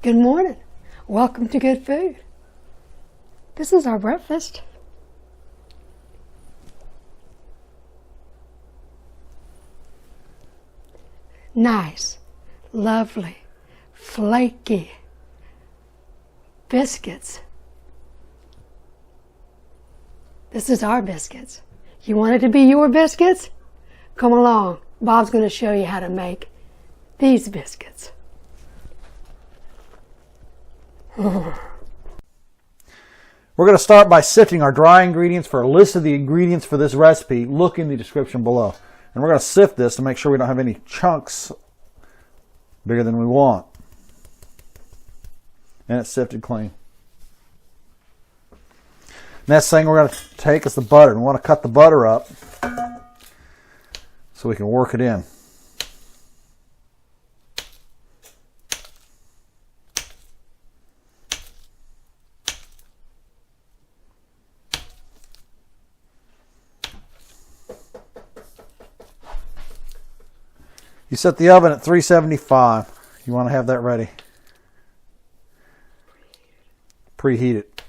Good morning. Welcome to Good Food. This is our breakfast. Nice, lovely, flaky biscuits. This is our biscuits. You want it to be your biscuits? Come along. Bob's going to show you how to make these biscuits. We're going to start by sifting our dry ingredients. For a list of the ingredients for this recipe, look in the description below. And we're going to sift this to make sure we don't have any chunks bigger than we want. And it's sifted clean. Next thing we're going to take is the butter. We want to cut the butter up so we can work it in. You set the oven at 375. You want to have that ready. Preheat it.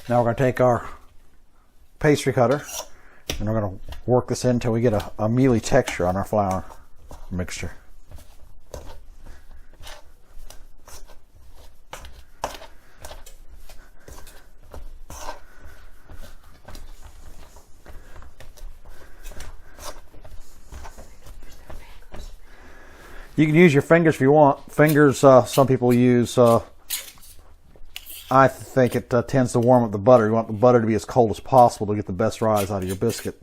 Now we're going to take our pastry cutter and we're going to work this in until we get a mealy texture on our flour mixture. You can use your fingers if you want. Fingers, some people use. I think it tends to warm up the butter. You want the butter to be as cold as possible to get the best rise out of your biscuit.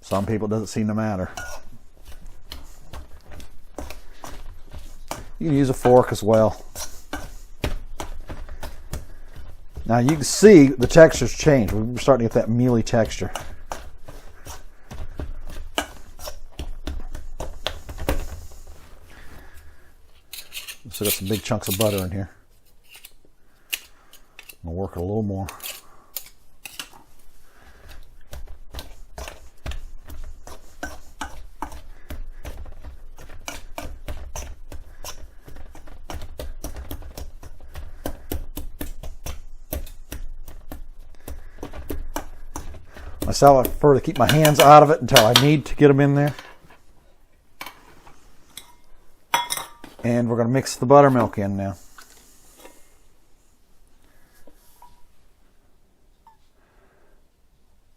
Some people it doesn't seem to matter. You can use a fork as well. Now you can see the texture's changed. We're starting to get that mealy texture. So got some big chunks of butter in here. I'm gonna work it a little more. Myself, I prefer to keep my hands out of it until I need to get them in there. And we're going to mix the buttermilk in now.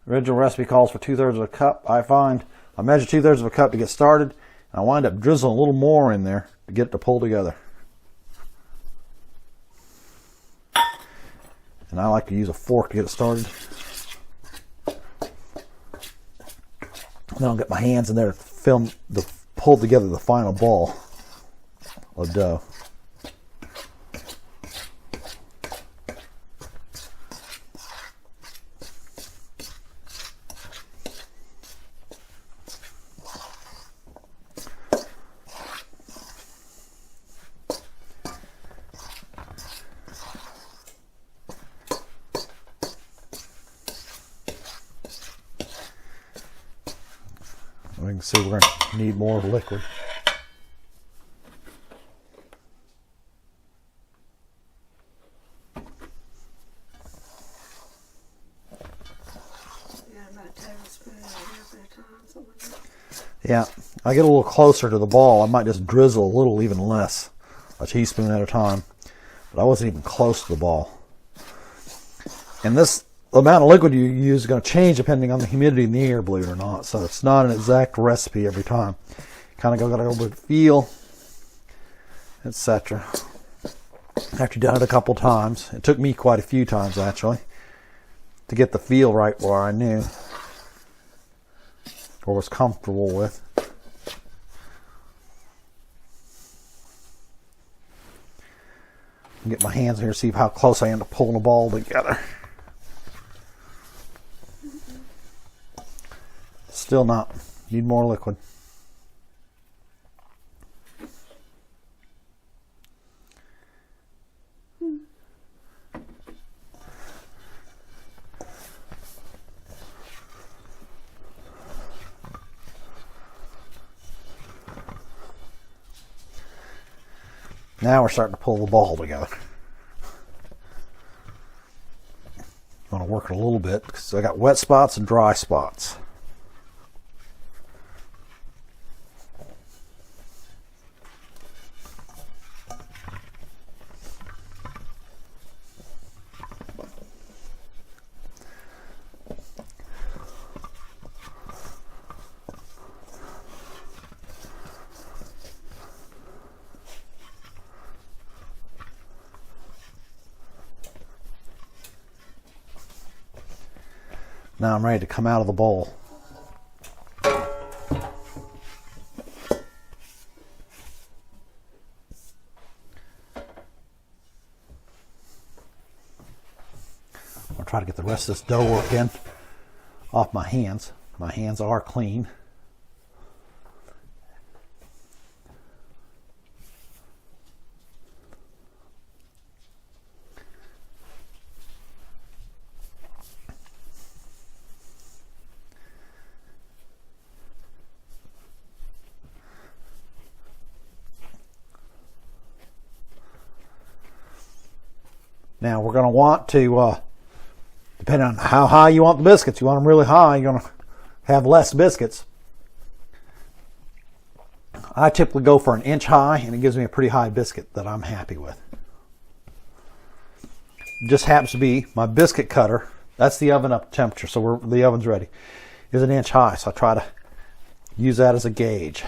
The original recipe calls for 2/3 of a cup. I find I measure 2/3 of a cup to get started, and I wind up drizzling a little more in there to get it to pull together. And I like to use a fork to get it started. And then I'll get my hands in there to pull together the final ball of dough. We can see we're going to need more liquid. Yeah, I get a little closer to the ball. I might just drizzle a little, even less, a teaspoon at a time. But I wasn't even close to the ball. And the amount of liquid you use is going to change depending on the humidity in the air, believe it or not. So it's not an exact recipe every time. Kind of got to go with feel, etc. After you've done it a couple times, it took me quite a few times actually to get the feel right where I knew or was comfortable with. Get my hands in here, see how close I am to pulling the ball together. Still not. Need more liquid. Now we're starting to pull the ball together. I'm going to work it a little bit because I got wet spots and dry spots. Now I'm ready to come out of the bowl. I'll try to get the rest of this dough work in off my hands. My hands are clean. Now we're going to want to, depending on how high you want the biscuits, you want them really high, you're going to have less biscuits. I typically go for an inch high, and it gives me a pretty high biscuit that I'm happy with. It just happens to be my biscuit cutter. That's the oven up temperature, so the oven's ready. Is an inch high, so I try to use that as a gauge.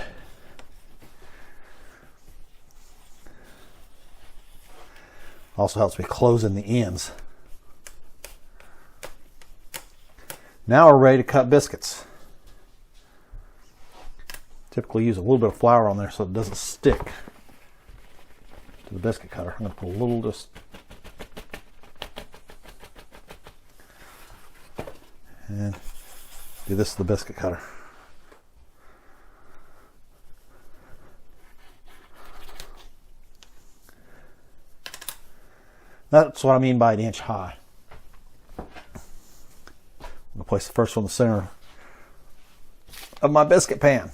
Also helps me close in the ends. Now we're ready to cut biscuits. Typically use a little bit of flour on there so it doesn't stick to the biscuit cutter. I'm going to put a little just. And do this to the biscuit cutter. That's what I mean by an inch high. I'm going to place the first one in the center of my biscuit pan.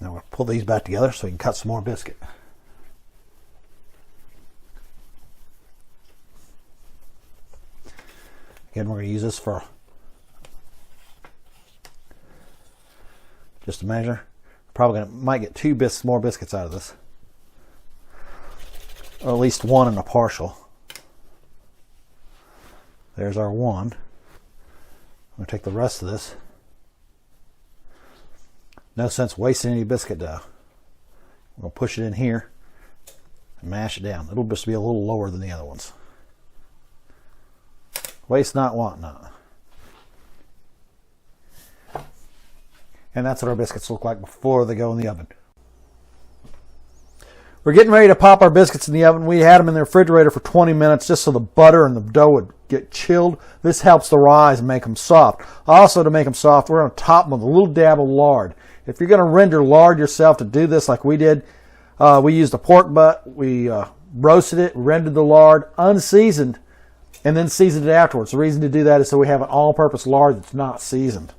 Now we'll pull these back together so we can cut some more biscuit. Again, we're going to use this for just a measure. Probably might get more biscuits out of this, or at least one and a partial. There's our one. I'm going to take the rest of this. No sense wasting any biscuit dough. We're going to push it in here and mash it down. It'll just be a little lower than the other ones. Waste not, want not. And that's what our biscuits look like before they go in the oven. We're getting ready to pop our biscuits in the oven. We had them in the refrigerator for 20 minutes just so the butter and the dough would get chilled. This helps the rise and make them soft. Also, to make them soft, we're going to top them with a little dab of lard. If you're going to render lard yourself to do this like we did, we used a pork butt. We roasted it, rendered the lard, unseasoned, and then seasoned it afterwards. The reason to do that is so we have an all-purpose lard that's not seasoned.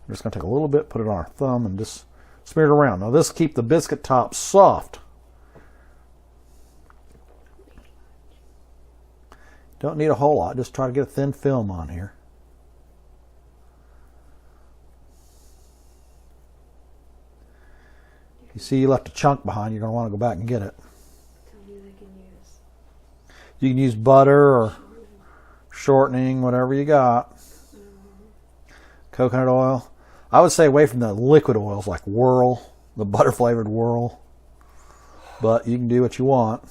I'm just going to take a little bit, put it on our thumb, and just smear it around. Now this will keep the biscuit top soft. Don't need a whole lot. Just try to get a thin film on here. You see you left a chunk behind, you're going to want to go back and get it. You can use butter or shortening, whatever you got. Coconut oil. I would stay away from the liquid oils like Whirl, the butter flavored Whirl. But you can do what you want.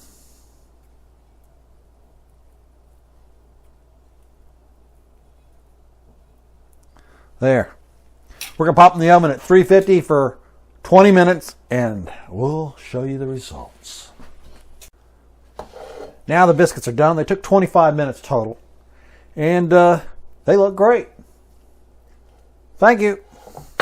There. We're going to pop them in the oven at 350 for 20 minutes and we'll show you the results. Now the biscuits are done. They took 25 minutes total. And they look great. Thank you.